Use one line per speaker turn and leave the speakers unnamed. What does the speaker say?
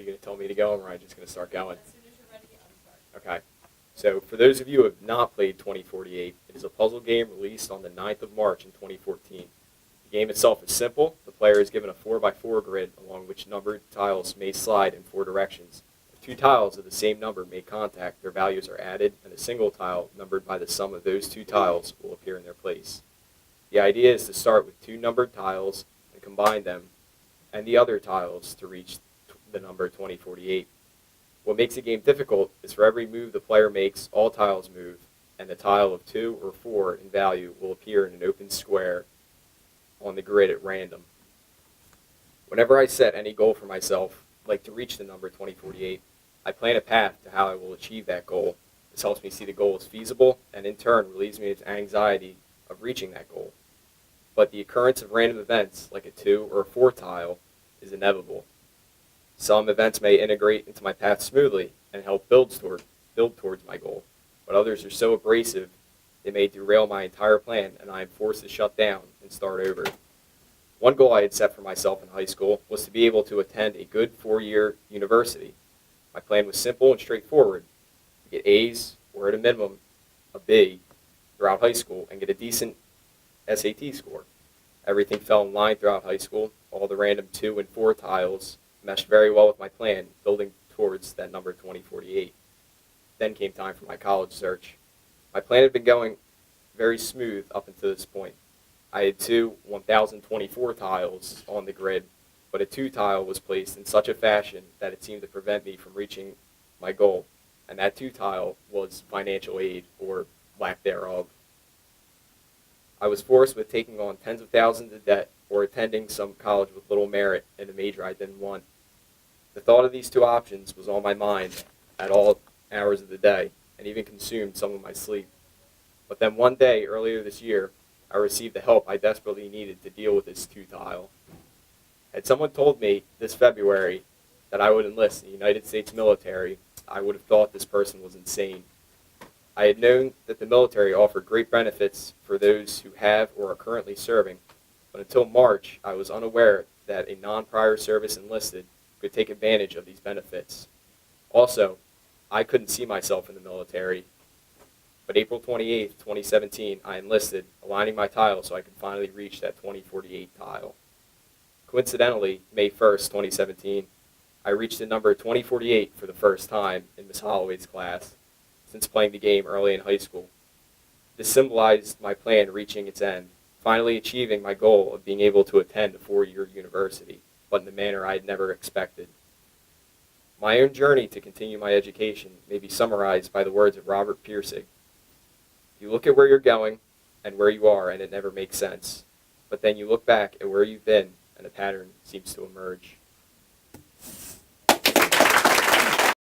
you going to tell me to go, or am I just going to start going?
As soon as you're ready, I'll start.
Okay. So for those of you who have not played 2048, it is a puzzle game released on the 9th of March in 2014. The game itself is simple. The player is given a 4x4 grid along which numbered tiles may slide in 4 directions. If 2 tiles of the same number make contact, their values are added, and a single tile numbered by the sum of those 2 tiles will appear in their place. The idea is to start with 2 numbered tiles and combine them and the other tiles to reach the number 2048. What makes the game difficult is for every move the player makes, all tiles move, and the tile of 2 or 4 in value will appear in an open square on the grid at random. Whenever I set any goal for myself, like to reach the number 2048, I plan a path to how I will achieve that goal. This helps me see the goal as feasible, and in turn relieves me of anxiety of reaching that goal. But the occurrence of random events, like a 2 or a 4 tile, is inevitable. Some events may integrate into my path smoothly and help build towards my goal, but others are so abrasive they may derail my entire plan, and I am forced to shut down and start over. One goal I had set for myself in high school was to be able to attend a good 4-year university. My plan was simple and straightforward: to get A's, or at a minimum a B, throughout high school and get a decent SAT score. Everything fell in line throughout high school. All the random 2 and 4 tiles meshed very well with my plan, building towards that number 2048. Then came time for my college search. My plan had been going very smooth up until this point. I had 2 1024 tiles on the grid, but a 2 tile was placed in such a fashion that it seemed to prevent me from reaching my goal, and that 2 tile was financial aid, or lack thereof. I was forced with taking on tens of thousands of debt or attending some college with little merit in a major I didn't want. The thought of these 2 options was on my mind at all hours of the day, and even consumed some of my sleep. But then one day, earlier this year, I received the help I desperately needed to deal with this 2 tile. Had someone told me this February that I would enlist in the United States military, I would have thought this person was insane. I had known that the military offered great benefits for those who have or are currently serving, but until March, I was unaware that a non-prior service enlisted could take advantage of these benefits. Also, I couldn't see myself in the military, but April 28, 2017, I enlisted, aligning my tile so I could finally reach that 2048 tile. Coincidentally, May 1st, 2017, I reached the number 2048 for the first time in Miss Holloway's class since playing the game early in high school. This symbolized my plan reaching its end, finally achieving my goal of being able to attend a 4-year university, but in the manner I had never expected. My own journey to continue my education may be summarized by the words of Robert Pirsig. You look at where you're going and where you are, and it never makes sense. But then you look back at where you've been, and a pattern seems to emerge.